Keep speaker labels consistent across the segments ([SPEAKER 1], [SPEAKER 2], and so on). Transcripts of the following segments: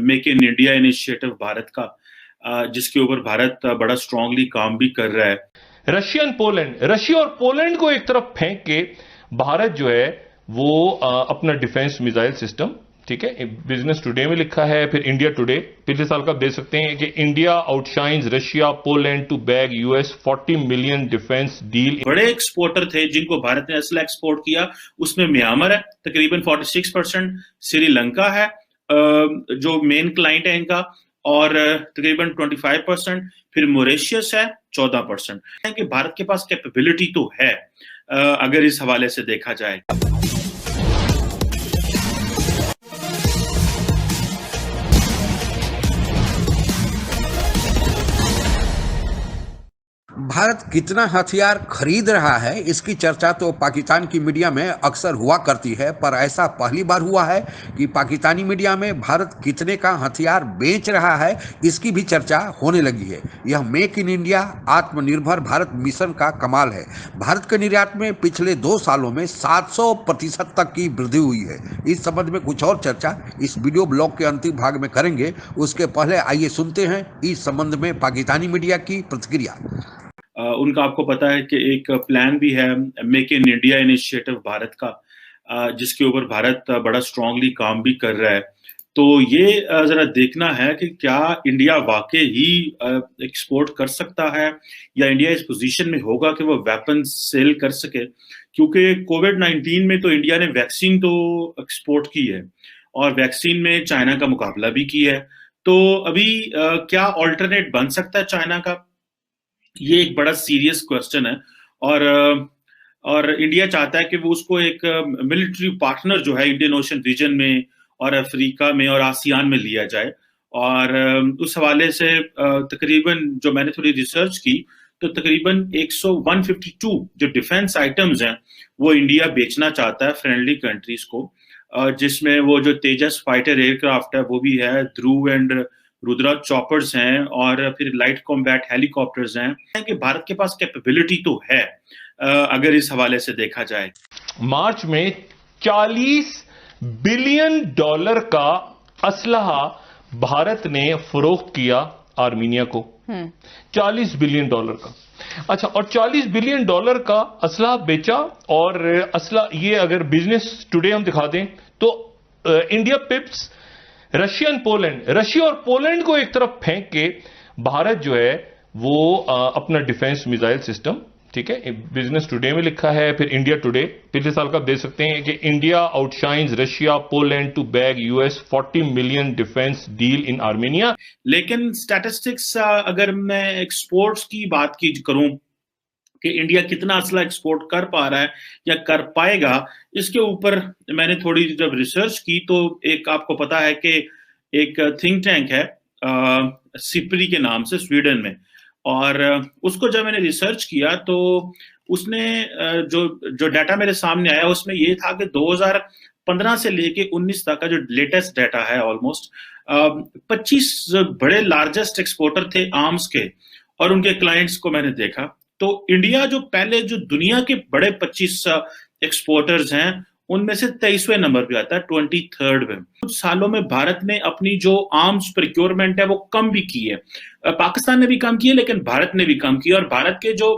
[SPEAKER 1] Make in India initiative Bharat का, जिसके ऊपर भारत बड़ा स्ट्रांगली काम भी कर रहा है।
[SPEAKER 2] रशिया और पोलैंड को एक तरफ फेंक के भारत जो है वो अपना डिफेंस मिसाइल सिस्टम, ठीक है, बिजनेस टुडे में लिखा है, फिर इंडिया टुडे पिछले साल का आप देख सकते हैं कि India outshines Russia Poland to bag US 40 million defence deal.
[SPEAKER 1] बड़े एक्सपोर्टर थे जिनको भारत ने असला एक्सपोर्ट किया, उसमें म्यांमार है तकरीबन 46%, श्रीलंका है जो मेन क्लाइंट है इनका, और तकरीबन 25%, फिर मॉरिशस है 14%। कि भारत के पास कैपेबिलिटी तो है अगर इस हवाले से देखा जाए।
[SPEAKER 3] भारत कितना हथियार खरीद रहा है इसकी चर्चा तो पाकिस्तान की मीडिया में अक्सर हुआ करती है, पर ऐसा पहली बार हुआ है कि पाकिस्तानी मीडिया में भारत कितने का हथियार बेच रहा है इसकी भी चर्चा होने लगी है। यह मेक इन इंडिया आत्मनिर्भर भारत मिशन का कमाल है। भारत के निर्यात में पिछले 2 सालों में 700% तक की वृद्धि हुई है। इस संबंध में कुछ और चर्चा इस वीडियो ब्लॉग के अंतिम भाग में करेंगे। उसके पहले आइए सुनते हैं इस संबंध में पाकिस्तानी मीडिया की प्रतिक्रिया।
[SPEAKER 1] उनका आपको पता है कि एक प्लान भी है make in India initiative Bharat का, जिसके ऊपर भारत बड़ा स्ट्रांगली काम भी कर रहा है। तो ये जरा देखना है कि क्या इंडिया वाकई ही एक्सपोर्ट कर सकता है या इंडिया इस पोजीशन में होगा कि वो वेपन सेल कर सके, क्योंकि कोविड-19 में तो इंडिया ने वैक्सीन तो एक्सपोर्ट की है और वैक्सीन में चाइना का मुकाबला भी किया है। तो अभी क्या ऑल्टरनेट बन सकता है चाइना का, ये एक बड़ा सीरियस क्वेश्चन है। और इंडिया चाहता है कि वो उसको एक मिलिट्री पार्टनर जो है इंडियन ओशन रीजन में और अफ्रीका में और आसियान में लिया जाए। और उस हवाले से तकरीबन जो मैंने थोड़ी रिसर्च की तो तकरीबन 152 जो डिफेंस आइटम्स हैं वो इंडिया बेचना चाहता है फ्रेंडली कंट्रीज को, जिसमें वो जो तेजस फाइटर एयरक्राफ्ट है वो भी है, ध्रुव एंड रुद्रा चॉपर्स हैं, और फिर लाइट कॉम्बैट हेलीकॉप्टर्स हैं। कि भारत के पास कैपेबिलिटी तो है अगर इस हवाले से देखा जाए।
[SPEAKER 2] मार्च में $40 बिलियन का असलहा भारत ने फरोख्त किया आर्मीनिया को, $40 बिलियन का। अच्छा, और $40 बिलियन का असलहा बेचा। और असला ये अगर बिजनेस टुडे हम दिखा दें तो इंडिया पिप्स रशिया और पोलैंड को एक तरफ फेंक के भारत जो है वो अपना डिफेंस मिसाइल सिस्टम, ठीक है, बिजनेस टुडे में लिखा है, फिर इंडिया टुडे पिछले साल का आप देख सकते हैं कि India outshines Russia Poland to bag US 40 million defence deal in Armenia.
[SPEAKER 1] लेकिन स्टैटिस्टिक्स अगर मैं एक्सपोर्ट्स की बात की करूं कि इंडिया कितना असला एक्सपोर्ट कर पा रहा है या कर पाएगा, इसके ऊपर मैंने थोड़ी जब रिसर्च की तो एक आपको पता है कि एक थिंक टैंक है सिप्री के नाम से स्वीडन में, और उसको जब मैंने रिसर्च किया तो उसने जो डाटा मेरे सामने आया उसमें ये था कि 2015 से लेके 19 तक का जो लेटेस्ट डाटा है ऑलमोस्ट 25 बड़े लार्जेस्ट एक्सपोर्टर थे आर्म्स के, और उनके क्लाइंट्स को मैंने देखा तो इंडिया जो पहले जो दुनिया के बड़े 25 एक्सपोर्टर्स हैं उनमें से 23वें नंबर पे आता है, 23rd में। कुछ सालों में भारत ने अपनी जो आर्म्स प्रोक्योरमेंट है वो कम भी की है, पाकिस्तान ने भी कम की है लेकिन भारत ने भी कम की। और भारत के जो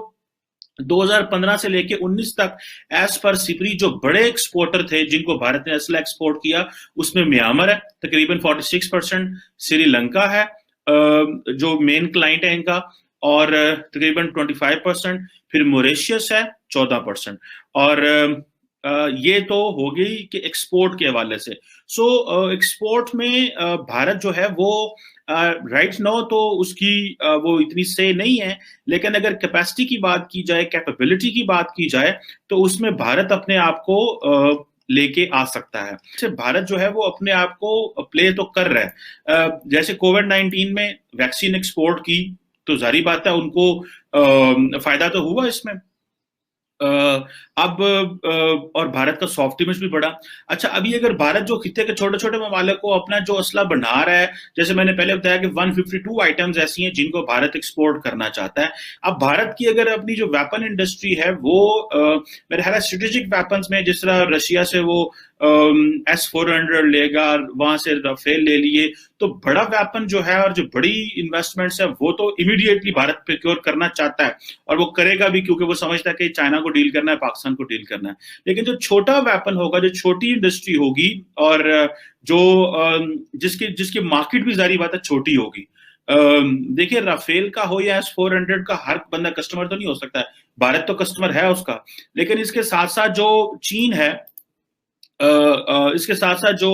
[SPEAKER 1] 2015 से लेके 19 तक एज पर सिपरी जो बड़े एक्सपोर्टर थे जिनको भारत ने असला एक्सपोर्ट किया, उसमें म्यांमार है तकरीबन 46%, श्रीलंका है जो मेन क्लाइंट है इनका, और तकरीबन 25%, फिर मॉरिशस है 14%। और ये तो हो गई कि एक्सपोर्ट के हवाले से। सो एक्सपोर्ट में भारत जो है वो राइट नाउ तो उसकी वो इतनी से नहीं है, लेकिन अगर कैपेसिटी की बात की जाए, कैपेबिलिटी की बात की जाए तो उसमें भारत अपने आप को लेके आ सकता है। भारत जो है वो अपने आप को प्ले तो कर रहा है। जैसे कोविड-19 में वैक्सीन एक्सपोर्ट की तो जारी बात है उनको फायदा तो हुआ इसमें। अब और भारत का सॉफ्ट इमेज भी बढ़ा। अच्छा, अभी अगर भारत जो खित्ते के छोटे छोटे ममालिक को अपना जो असला बना रहा है, जैसे मैंने पहले बताया कि 152 आइटम्स ऐसी हैं जिनको भारत एक्सपोर्ट करना चाहता है। अब भारत की अगर अपनी जो वेपन इंडस्ट्री है वो मेरे ख्याल स्ट्रेटेजिक वेपन्स में, जिस तरह रशिया से वो S-400 लेगा, वहां से राफेल ले लिए, तो बड़ा वेपन जो है और जो बड़ी इन्वेस्टमेंट्स है वो तो इमीडिएटली भारत प्रोक्योर करना चाहता है, और वो करेगा भी, क्योंकि वो समझता है कि चाइना को डील करना है, पाकिस्तान को डील करना है। लेकिन जो छोटा वेपन होगा, जो छोटी इंडस्ट्री होगी, और जो जिसकी मार्केट भी जारी बात है छोटी होगी। देखिए, राफेल का हो या S-400 का, हर बंदा कस्टमर तो नहीं हो सकता है, भारत तो कस्टमर है उसका, लेकिन इसके साथ साथ जो चीन है, इसके साथ साथ जो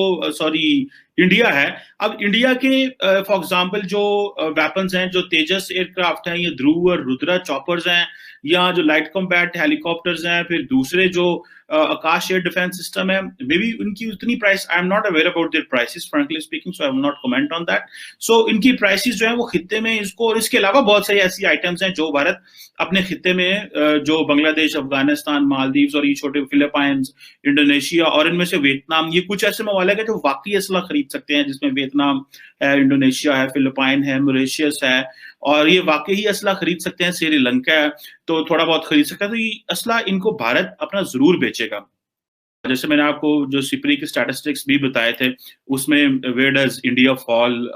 [SPEAKER 1] इंडिया है। अब इंडिया के फॉर एग्जांपल जो वेपन्स हैं, जो तेजस एयरक्राफ्ट हैं, ये ध्रुव और रुद्रा चॉपर्स हैं, या जो लाइट कॉम्बैट हेलीकॉप्टर्स हैं, फिर दूसरे जो आकाश एयर डिफेंस सिस्टम है, मे बी उनकी उतनी price, I am not aware about their prices frankly speaking, so I will not comment on that. So इनकी प्राइसेस जो है वो खित्ते में इसको, और इसके अलावा बहुत सारी ऐसी आइटम्स हैं जो भारत अपने खित्ते में, जो बांग्लादेश, अफगानिस्तान, मालदीव्स और ये छोटे फिलीपाइंस, इंडोनेशिया और इनमें से वियतनाम, ये कुछ ऐसे ममालिक है जो वाकई असला खरीद सकते हैं, जिसमें वियतनाम है, इंडोनेशिया है, फिलीपाइन है, मॉरिशस है, और ये वाकई ही असला खरीद सकते हैं। श्रीलंका है तो थोड़ा बहुत खरीद सकता है, तो ये असला इनको भारत अपना जरूर बेचेगा। जैसे मैंने आपको जो सिपरी के स्टैटिस्टिक्स भी बताए थे, उसमें where does India fall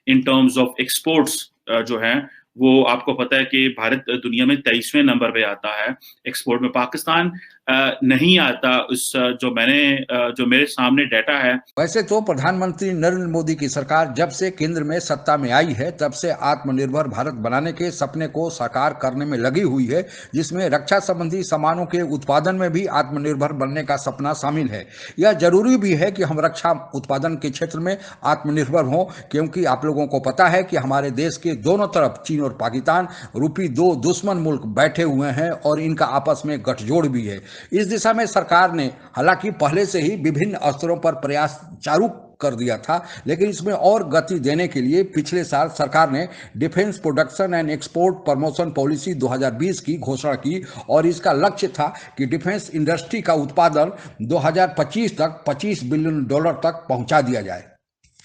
[SPEAKER 1] in terms of exports जो है, वो आपको पता है कि भारत दुनिया में 23वें नंबर पे आता है एक्सपोर्ट में, पाकिस्तान नहीं आता। उस जो मेरे सामने डाटा है।
[SPEAKER 3] वैसे तो प्रधानमंत्री नरेंद्र मोदी की सरकार जब से केंद्र में सत्ता में आई है, तब से आत्मनिर्भर भारत बनाने के सपने को साकार करने में लगी हुई है, जिसमें रक्षा संबंधी सामानों के उत्पादन में भी आत्मनिर्भर बनने का सपना शामिल है। यह जरूरी भी है कि हम रक्षा उत्पादन के क्षेत्र में आत्मनिर्भर हों, क्योंकि आप लोगों को पता है कि हमारे देश के दोनों तरफ चीन और पाकिस्तान रूपी दो दुश्मन मुल्क बैठे हुए हैं, और इनका आपस में गठजोड़ भी है। इस दिशा में सरकार ने हालांकि पहले से ही विभिन्न स्तरों पर प्रयास चालू कर दिया था, लेकिन इसमें और गति देने के लिए पिछले साल सरकार ने defence production and export promotion policy 2020 की घोषणा की, और इसका लक्ष्य था कि डिफेंस इंडस्ट्री का उत्पादन 2025 तक $25 बिलियन तक पहुंचा दिया जाए।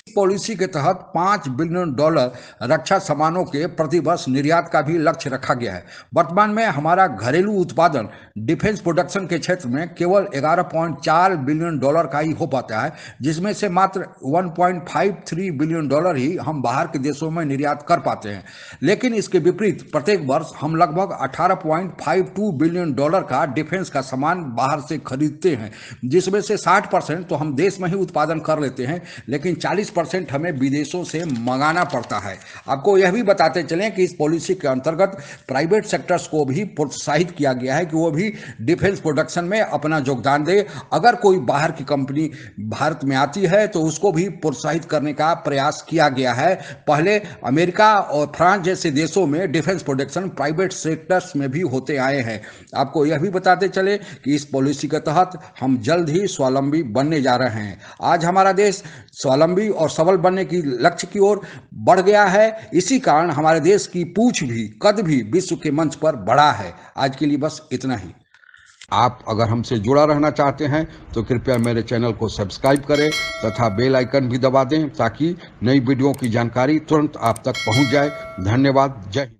[SPEAKER 3] पॉलिसी के तहत $5 बिलियन रक्षा सामानों के प्रतिवर्ष निर्यात का भी लक्ष्य रखा गया है। वर्तमान में हमारा घरेलू उत्पादन डिफेंस प्रोडक्शन के क्षेत्र में केवल $11.4 बिलियन का ही हो पाता है, जिसमें से मात्र $1.53 बिलियन ही हम बाहर के देशों में निर्यात कर पाते हैं। लेकिन इसके विपरीत प्रत्येक वर्ष हम लगभग $18.52 बिलियन का डिफेंस का सामान बाहर से खरीदते हैं, जिसमें से 60% तो हम देश में ही उत्पादन कर लेते हैं, लेकिन 40% हमें विदेशों से मंगाना पड़ता है। आपको यह भी बताते चलें कि इस पॉलिसी के अंतर्गत प्राइवेट सेक्टर्स को भी प्रोत्साहित किया गया है कि वो भी डिफेंस प्रोडक्शन में अपना योगदान दे। अगर कोई बाहर की कंपनी भारत में आती है तो उसको भी प्रोत्साहित करने का प्रयास किया गया है। पहले अमेरिका और फ्रांस जैसे देशों में डिफेंस प्रोडक्शन प्राइवेट सेक्टर्स में भी होते आए हैं। आपको यह भी बताते चले कि इस पॉलिसी के तहत हम जल्द ही स्वावलंबी बनने जा रहे हैं। आज हमारा देश स्वावलंबी और सबल बनने की लक्ष्य की ओर बढ़ गया है। इसी कारण हमारे देश की पूंछ भी, कद भी विश्व के मंच पर बढ़ा है। आज के लिए बस इतना ही। आप अगर हमसे जुड़ा रहना चाहते हैं तो कृपया मेरे चैनल को सब्सक्राइब करें तथा बेल आइकन भी दबा दें, ताकि नई वीडियो की जानकारी तुरंत आप तक पहुंच जाए। धन्यवाद। जय हिंद।